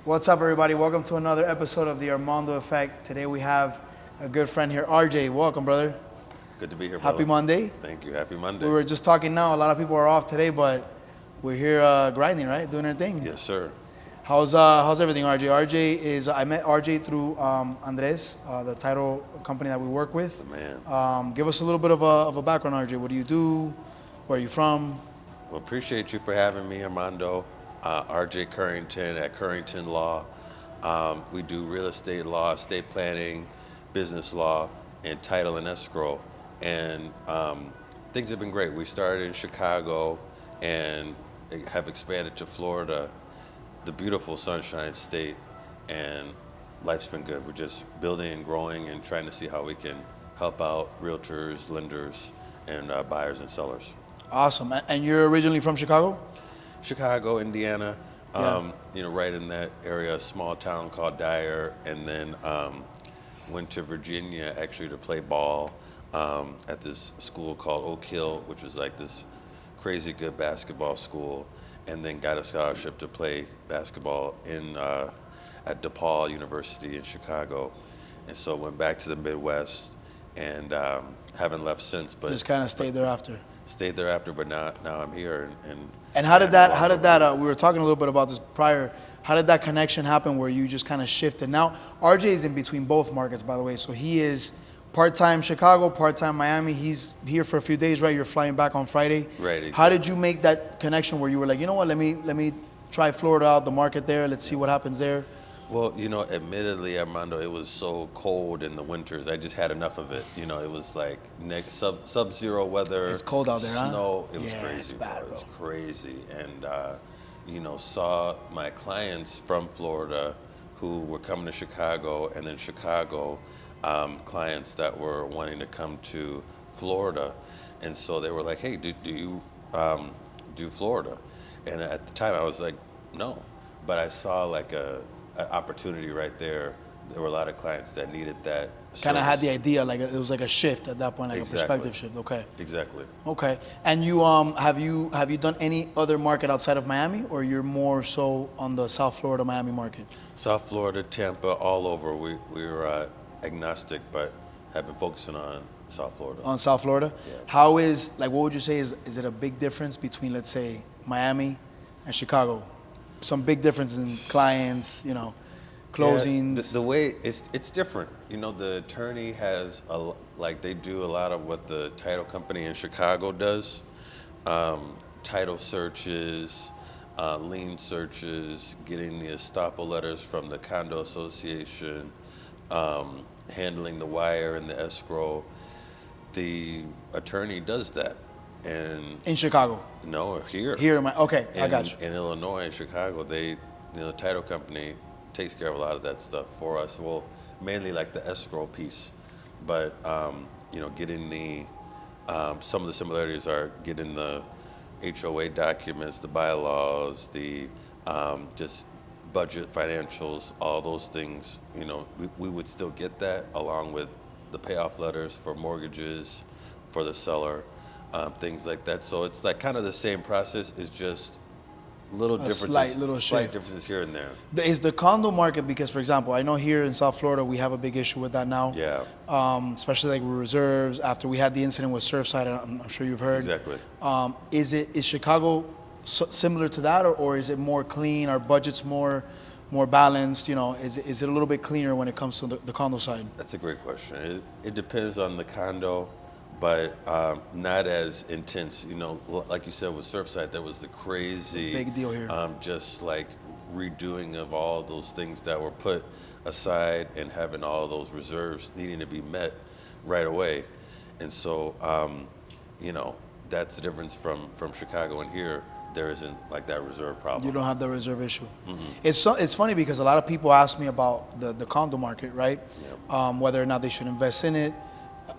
What's up, everybody? Welcome to another episode of the Armando Effect. Today we have a good friend here, RJ. Welcome, brother. Good to be here, brother. Happy Monday. Thank you. Happy Monday. We were just talking now. A lot of people are off today, but we're here grinding, right? Doing our thing. Yes, sir. How's everything, RJ? I met RJ through Andres, the title company that we work with. Man. Give us a little bit of a background, RJ. What do you do? Where are you from? Well, appreciate you for having me, Armando. RJ Currington at Currington Law. We do real estate law, estate planning, business law, and title and escrow. And things have been great. We started in Chicago and have expanded to Florida, the beautiful Sunshine State, and life's been good. We're just building and growing and trying to see how we can help out realtors, lenders, and buyers and sellers. Awesome. And you're originally from Chicago? Chicago, Indiana, Yeah. right in that area, a small town called Dyer, and then went to Virginia actually to play ball at this school called Oak Hill, which was like this crazy good basketball school, and then got a scholarship to play basketball at DePaul University in Chicago, and so went back to the Midwest and haven't left since. But Just kind of stayed there after. Stayed there after, but now I'm here. And how did that, we were talking a little bit about this prior, how did that connection happen where you just kind of shifted? Now, RJ is in between both markets, by the way, so he is part-time Chicago, part-time Miami. He's here for a few days, right? You're flying back on Friday. Right. Exactly. How did you make that connection where you were like, you know what, let me try Florida out, the market there, let's see what happens there? Well, admittedly, Armando, it was so cold in the winters. I just had enough of it. It was like sub-zero weather. It's cold out there, snow. huh? It was crazy. It's bad, It was bro. crazy. And, saw my clients from Florida who were coming to Chicago, and then Chicago clients that were wanting to come to Florida. And so they were like, hey, do you do Florida? And at the time I was like, no. But I saw like an opportunity right there. There were a lot of clients that needed that Kind of had the service. idea, like it was like a shift at that point, like Exactly. a perspective shift. Okay. Exactly. Okay. And you have you done any other market outside of Miami, or you're more so on the South Florida, Miami market? South Florida, Tampa, all over. We're agnostic, but have been focusing on South Florida. On South Florida? Yeah. How is, like, what would you say is it a big difference between, let's say, Miami and Chicago? Some big difference in clients, closings. Yeah, the way it's different. The attorney has they do a lot of what the title company in Chicago does. Title searches, lien searches, getting the estoppel letters from the condo association, handling the wire and the escrow. The attorney does that. And In Chicago? no, here. Here, okay, I got you. In Illinois and Chicago, the title company takes care of a lot of that stuff for us. Well, mainly like the escrow piece, but getting the some of the similarities are getting the HOA documents, the bylaws, the just budget financials, all those things. We would still get that along with the payoff letters for mortgages for the seller. Things like that. So it's like kind of the same process. It's just little differences. Slight little slight shift. differences here and there. Is the condo market, because, for example, I know here in South Florida we have a big issue with that now. Yeah. Especially like with reserves. After we had the incident with Surfside, I'm sure you've heard. Exactly. Is Chicago similar to that, or is it more clean? Are budgets more balanced? Is it a little bit cleaner when it comes to the condo side? That's a great question. It depends on the condo, but not as intense. Like you said with Surfside, there was the crazy Big deal here. Just like redoing of all those things that were put aside and having all those reserves needing to be met right away. And so, that's the difference from Chicago and here. There isn't like that reserve problem. You don't have the reserve issue. Mm-hmm. It's funny because a lot of people ask me about the condo market, right? Yeah. Whether or not they should invest in it.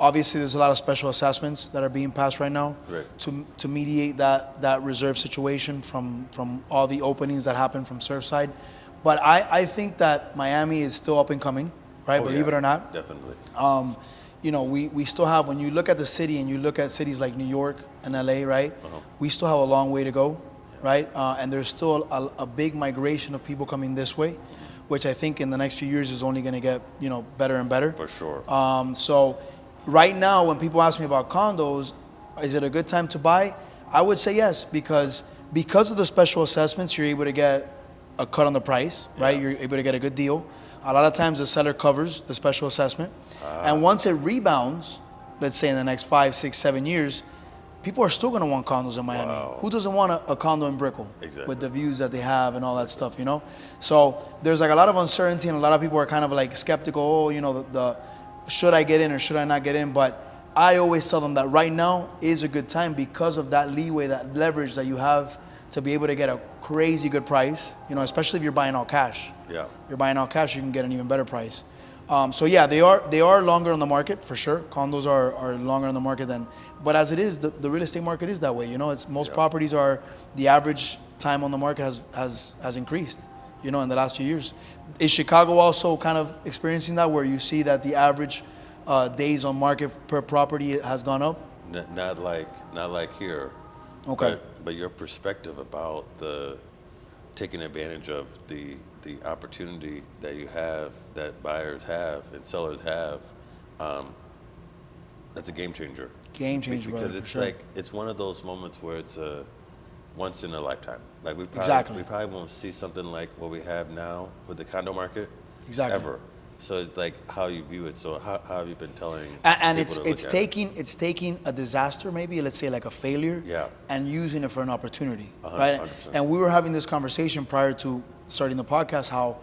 Obviously, there's a lot of special assessments that are being passed right now Right. to mediate that reserve situation from all the openings that happen from Surfside. But I think that Miami is still up and coming, right? Oh, Believe yeah, it or not. Definitely. We still have, when you look at the city and you look at cities like New York and LA, right? Uh-huh. We still have a long way to go. right? And there's still a big migration of people coming this way, which I think in the next few years is only going to get, better and better. For sure. So right now, when people ask me about condos, is it a good time to buy? I would say yes, because of the special assessments, you're able to get a cut on the price, right? Yeah. You're able to get a good deal. A lot of times the seller covers the special assessment. And once it rebounds, let's say in the next 5, 6, 7 years, people are still going to want condos in Miami. Wow. Who doesn't want a condo in Brickell Exactly. with the views that they have and all that stuff, So there's like a lot of uncertainty, and a lot of people are kind of like skeptical. Oh, the should I get in or should I not get in? But I always tell them that right now is a good time because of that leeway, that leverage that you have to be able to get a crazy good price, especially if you're buying all cash. Yeah. You're buying all cash, you can get an even better price. So yeah, they are longer on the market for sure. Condos are longer on the market but as it is, the real estate market is that way. It's most properties are, the average time on the market has increased, in the last few years. Is Chicago also kind of experiencing that, where you see that the average days on market per property has gone up? Not like here. Okay. But your perspective about taking advantage of the opportunity that you have, that buyers have and sellers have, that's a game changer. Game changer, because brother, it's for sure. like it's one of those moments where it's a once in a lifetime. Like we Exactly. probably won't see something like what we have now with the condo market Exactly. ever. So it's like how you view it. So how have you been telling? And people to it's look at it? taking a disaster, maybe let's say like a failure, Yeah. and using it for an opportunity, 100%. right? And we were having this conversation prior to starting the podcast, how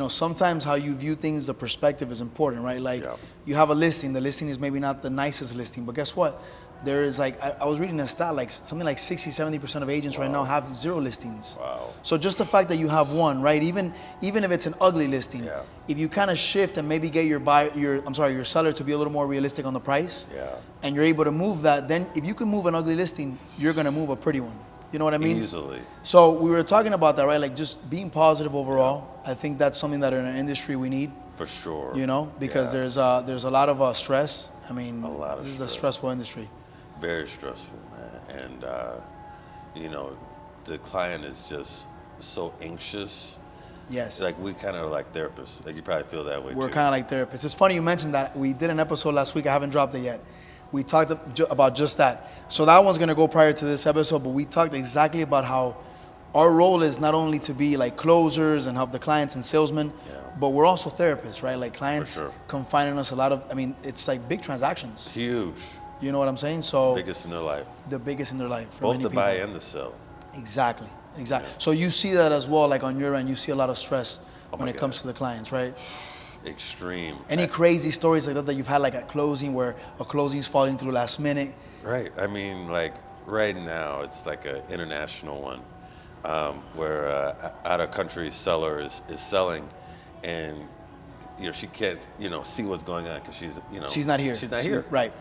sometimes how you view things, the perspective is important, right? Like Yeah. you have a listing, the listing is maybe not the nicest listing, but guess what? There is like, I was reading a stat, like something like 60-70% of agents right now have 0 listings. Wow. So just the fact that you have one, right? Even if it's an ugly listing, Yeah. if you kind of shift and maybe get your seller to be a little more realistic on the price, Yeah. and you're able to move that, then if you can move an ugly listing, you're gonna move a pretty one. You know what I mean? Easily. So we were talking about that, right? Like just being positive overall. I think that's something that in our industry we need. For sure. Because Yeah. there's a lot of stress. I mean, A lot of this is a stress. stressful industry. Very stressful, man. And the client is just so anxious. Yes. Like we kind of like therapists. Like you probably feel that way We're too. kind of like therapists. It's funny you mentioned that. We did an episode last week. I haven't dropped it yet. We talked about just that. So that one's going to go prior to this episode, but we talked exactly about how our role is not only to be like closers and help the clients and salesmen, but we're also therapists, right? Like clients For sure. confide in us a lot of, it's like big transactions. Huge. You know what I'm saying? So Biggest in their life. the biggest in their life for Both many the people. buy and the sell. Exactly. Yeah. So you see that as well, like on your end, you see a lot of stress Oh when my it comes God. to the clients, right? Extreme. Any crazy stories like that you've had, like at closing, where a closing's falling through last minute? Right. I mean, like right now, it's like an international one where out of country seller is selling, and she can't see what's going on because She's not here. She's not here. Right.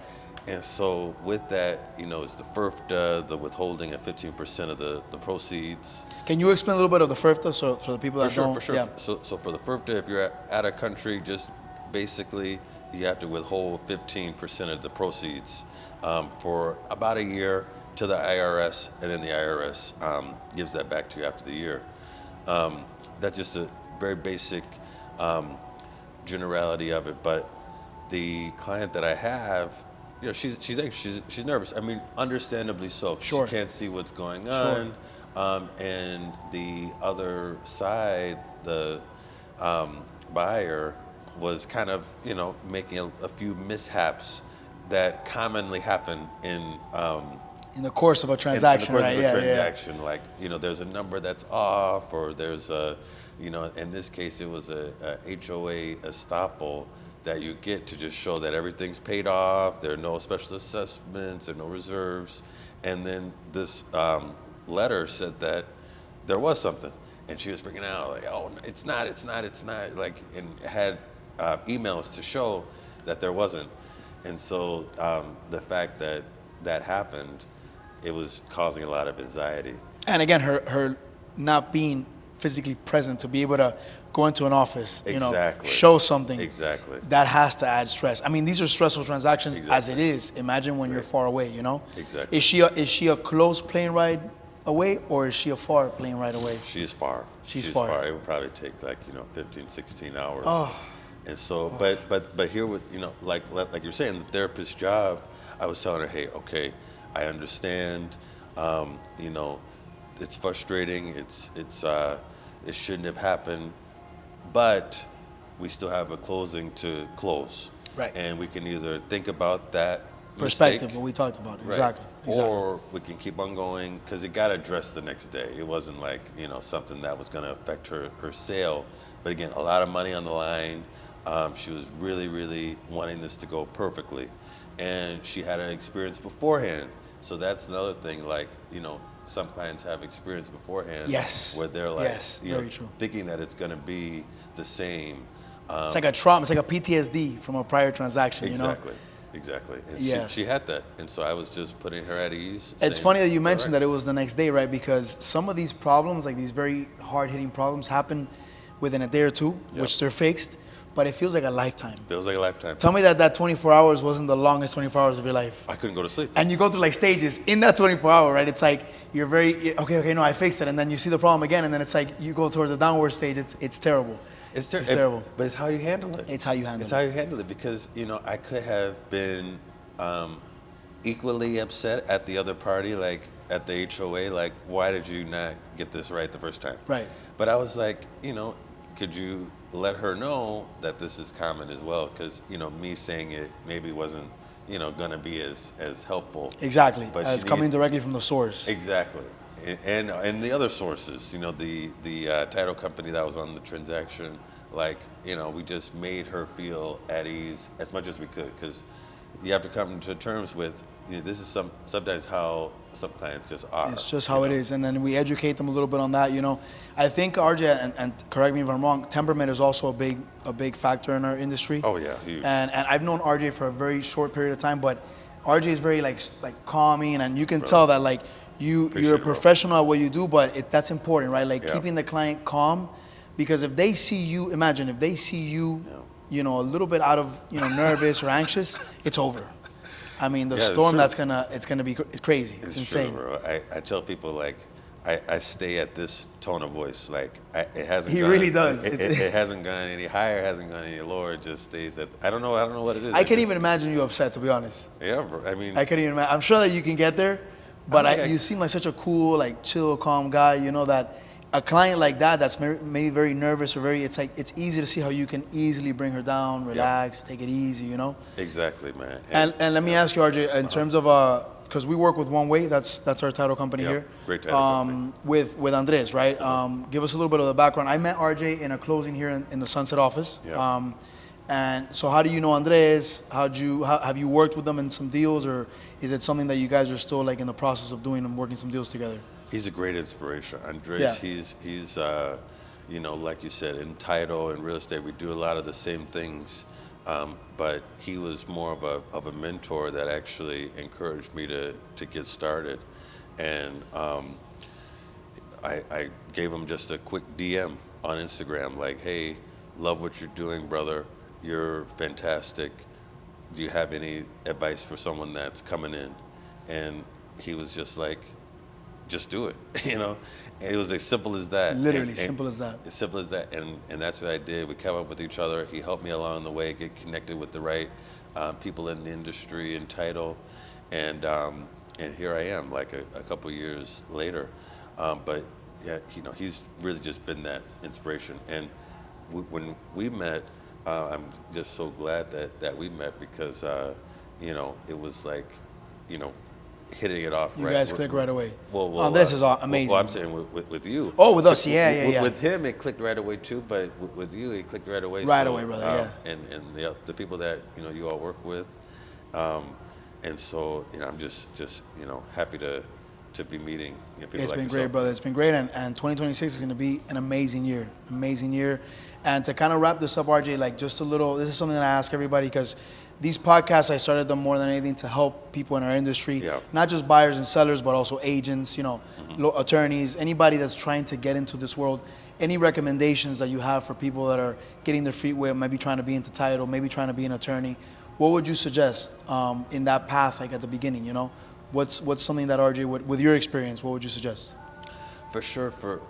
And so with that, it's the FIRFTA, the withholding of 15% of the proceeds. Can you explain a little bit of the FIRFTA so for the people that don't? For sure. Yeah. So for the FIRFTA, if you're out of country, just basically you have to withhold 15% of the proceeds for about a year to the IRS, and then the IRS gives that back to you after the year. That's just a very basic generality of it. But the client that I have, she's anxious, she's nervous. I mean, understandably so. Sure. She can't see what's going on. And the other side, the buyer was kind of, making a few mishaps that commonly happen in the course of a transaction, in the course right? of a transaction. Like, there's a number that's off, or there's a, in this case, it was a HOA estoppel that you get to just show that everything's paid off, there are no special assessments, there are no reserves. And then this letter said that there was something, and she was freaking out, like, oh, it's not, like, and had emails to show that there wasn't. And so the fact that happened, it was causing a lot of anxiety. And again, her not being physically present to be able to go into an office, Exactly. show something. Exactly. That has to add stress. I mean, these are stressful transactions as it Exactly. is. Imagine when you're far away, Exactly. Is she a close plane ride away, or is she a far plane ride away? She's far. She's far. It would probably take like 15, 16 hours. Oh. And so, but here with like you're saying, the therapist's job, I was telling her, hey, okay, I understand. It's frustrating. It shouldn't have happened, but we still have a closing to close. Right. And we can either think about that Perspective, mistake, what we talked about. right, Exactly. or we can keep on going because it got addressed the next day. It wasn't like something that was going to affect her sale. But again, a lot of money on the line. She was really, really wanting this to go perfectly, and she had an experience beforehand. So that's another thing. Like some clients have experience beforehand. Yes. Where they're like, yes, very true. thinking that it's going to be the same. It's like a trauma. It's like a PTSD from a prior transaction. Exactly. Exactly. And Yeah. she had that. And so I was just putting her at ease. It's funny that you mentioned that it was the next day, right? Because some of these problems, like these very hard-hitting problems, happen within a day or two, which they're fixed, but it feels like a lifetime. Feels like a lifetime. Tell me that 24 hours wasn't the longest 24 hours of your life. I couldn't go to sleep. And you go through like stages in that 24 hour, right? It's like you're very, okay, no, I fixed it. And then you see the problem again, and then it's like you go towards the downward stage. It's terrible. It's terrible. But it's how you handle it. It's how you handle It's how you handle it because, I could have been equally upset at the other party, like at the HOA, like, why did you not get this right the first time? Right. But I was like, could you let her know that this is common as well? Because, me saying it maybe wasn't, going to be as helpful. Exactly. But It's coming directly from the source. Exactly. And the other sources, the title company that was on the transaction, like, we just made her feel at ease as much as we could, because you have to come to terms with, this is sometimes how some clients just are. It's just how it is, and then we educate them a little bit on that. I think RJ, and correct me if I'm wrong, temperament is also a big factor in our industry. Oh yeah, huge. And I've known RJ for a very short period of time, but RJ is very like calming, and you can tell that like you're a professional at what you do, but that's important, right? Like keeping the client calm, because if they see you, imagine if they see you, a little bit out of nervous or anxious, it's over. I mean, the storm it's gonna be crazy. It's insane. True, bro. I tell people like I stay at this tone of voice. Like it hasn't. He gone, really does. It hasn't gone any higher. Hasn't gone any lower. It just stays at. I don't know what it is. I can't even imagine you upset, to be honest. Yeah, bro. I mean, I can't even imagine. I'm sure that you can get there, but you seem like such a cool, like chill, calm guy. That a client like that's maybe very nervous or it's easy to see how you can easily bring her down, relax, take it easy. Exactly, man. And let me ask you, RJ, in terms of because we work with One Way, that's our title company here. Great title company. With Andres, right? Give us a little bit of the background. I met RJ in a closing here in the Sunset office. Yeah. And so how do you know Andres? Have you worked with them in some deals, or is it something that you guys are still like in the process of doing and working some deals together? He's a great inspiration. Andres, he's like you said, in title and real estate, we do a lot of the same things. But he was more of a mentor that actually encouraged me to get started. And I gave him just a quick DM on Instagram, like, hey, love what you're doing, brother. You're fantastic. Do you have any advice for someone that's coming in? And he was just like, just do it, And it was as simple as that. Literally, simple as that. As simple as that, and that's what I did. We kept up with each other. He helped me along the way, get connected with the right people in the industry and title, and here I am, like a couple years later. But yeah, he's really just been that inspiration. And when we met, I'm just so glad that we met because it was like, hitting it off. You guys click right away. Well, this is amazing. Well, I'm saying with you. Oh, with us, yeah. With him, it clicked right away too, but with you, it clicked right away. Right away, brother. And the people that you all work with, and so I'm just happy to be meeting people. It's like been yourself. great, brother. It's been great, and 2026 is going to be an amazing year. And to kind of wrap this up, RJ, like just a little. This is something that I ask everybody because these podcasts, I started them more than anything to help people in our industry, not just buyers and sellers, but also agents, attorneys, anybody that's trying to get into this world. Any recommendations that you have for people that are getting their feet wet, maybe trying to be into title, maybe trying to be an attorney? What would you suggest in that path, like at the beginning? What's something that RJ would, with your experience, what would you suggest? For sure, for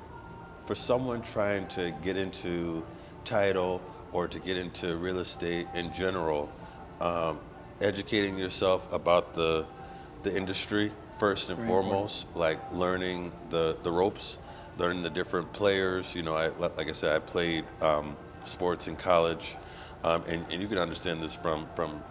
someone trying to get into title or to get into real estate in general, educating yourself about the industry first and Very foremost, like learning the ropes, learning the different players. You know, like I said, I played sports in college, and you can understand this from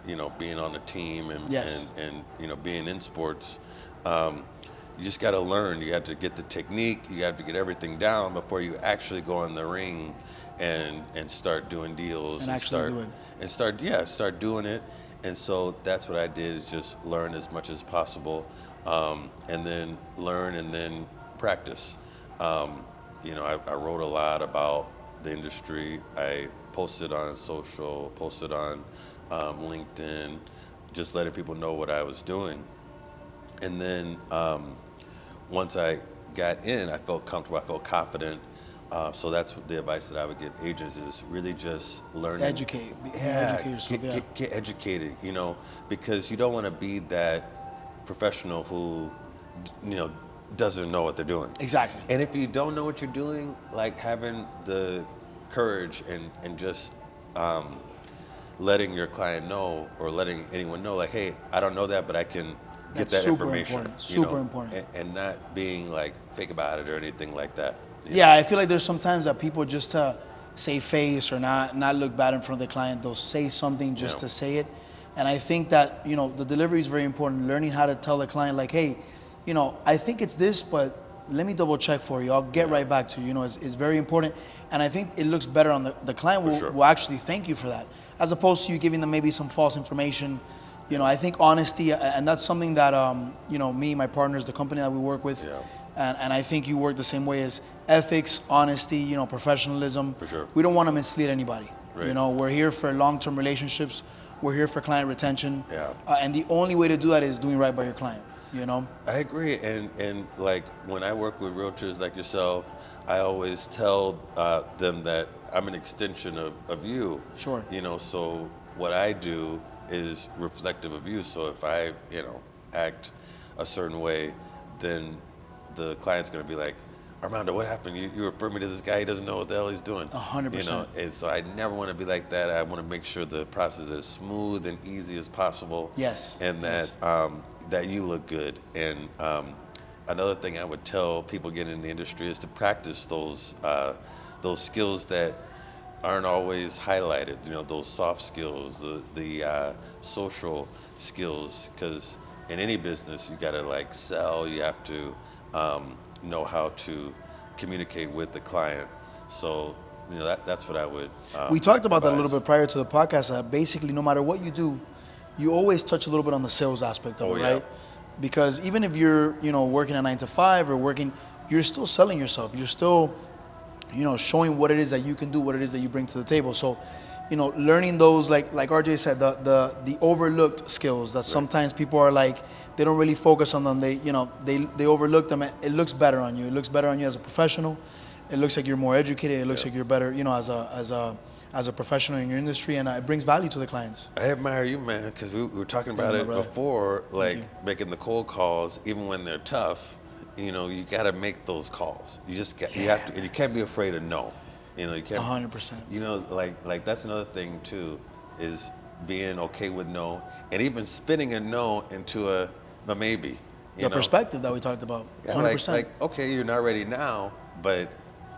you know, being on a team and Yes. and you know, being in sports. You just got to learn. You got to get the technique. You got to get everything down before you actually go in the ring and start doing deals And actually start do it. and start doing it. And so that's what I did, is just learn as much as possible, and then learn and then practice. You know, I wrote a lot about the industry. I posted on social, posted on LinkedIn, just letting people know what I was doing. And then once I got in, I felt comfortable, I felt confident. So that's what the advice that I would give agents is really just learning. Educate yourself. Get educated, you know, because you don't want to be that professional who, you know, doesn't know what they're doing. Exactly. And if you don't know what you're doing, like having the courage and just letting your client know, or letting anyone know, like, hey, I don't know that, but I can get That's that super information. important. You know, Super important. and not being like fake about it or anything like that. you Yeah, I feel like there's sometimes that people just to save face or not look bad in front of the client, they'll say something just Yeah. to say it. And I think that, you know, the delivery is very important. Learning how to tell the client, like, hey, you know, I think it's this, but let me double check for you. I'll get right back to you. You know, is very important. And I think it looks better on the client will, sure. will actually thank you for that, as opposed to you giving them maybe some false information. You know, I think honesty, and that's something that, you know, me, my partners, the company that we work with, Yeah. and I think you work the same way, as ethics, honesty, you know, professionalism. For sure. We don't want to mislead anybody. Right. You know, we're here for long-term relationships. We're here for client retention. Yeah. And the only way to do that is doing right by your client, you know? I agree, and like when I work with realtors like yourself, I always tell them that I'm an extension of you. Sure. You know, so what I do is reflective of you. So if I, you know, act a certain way, then the client's gonna be like, Armando, what happened? You refer me to this guy, he doesn't know what the hell he's doing. 100%. You know, and so I never want to be like that. I want to make sure the process is as smooth and easy as possible. Yes. And that that you look good. And another thing I would tell people getting in the industry is to practice those skills that aren't always highlighted. You know, those soft skills, the social skills, because in any business you got to like sell. You have to know how to communicate with the client. So, you know, that's what I would. We talked about that a little advise. bit prior to the podcast. That basically, no matter what you do, you always touch a little bit on the sales aspect of Oh, it, yeah. right? Because even if you're, you know, working a 9 to 5 or working, you're still selling yourself. You're still, you know, showing what it is that you can do, what it is that you bring to the table. So, you know, learning those, like RJ said, the overlooked skills that sometimes people are like, they don't really focus on them. They, you know, they overlook them. It looks better on you. It looks better on you as a professional. It looks like you're more educated. It looks like you're better, you know, as a professional in your industry, and it brings value to the clients. I admire you, man, because we were talking about my it brother. before, like you. making the cold calls, even when they're tough. You know, you got to make those calls. You just got, you have to, and you can't be afraid of no. You know, you can't. 100%. You know, like that's another thing too, is being okay with no, and even spinning a no into a maybe. You The know? perspective that we talked about, Yeah, 100%. like, okay, you're not ready now, but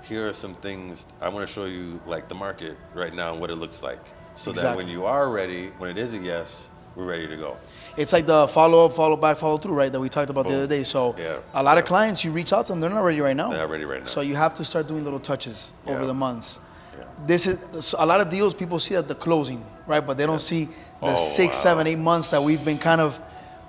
here are some things I want to show you, like the market right now and what it looks like, so that Exactly. when you are ready, when it is a yes, we're ready to go. It's like the follow up, follow back, follow through, right? That we talked about the Boom. other day. So Yeah, a lot of yeah. clients, you reach out to them, they're not ready right now. They're not ready right now. So you have to start doing little touches over Yeah. the months. Yeah. This is so a lot of deals people see at the closing, right? But they don't see the Oh, 6, wow. 7, 8 months that we've been kind of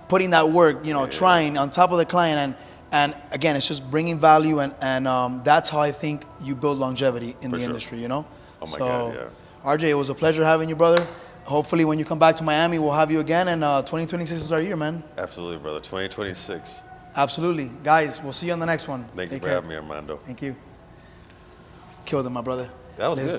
putting that work, you know, trying on top of the client. And again, it's just bringing value, and that's how I think you build longevity in the sure. industry, you know? Oh my so, God, yeah. RJ, it was a pleasure having you, brother. Hopefully when you come back to Miami, we'll have you again, and 2026 is our year, man. Absolutely, brother. 2026. Absolutely. Guys, we'll see you on the next one. Thank you Take for care. having me, Armando. Thank you. Killed it, my brother. That was good.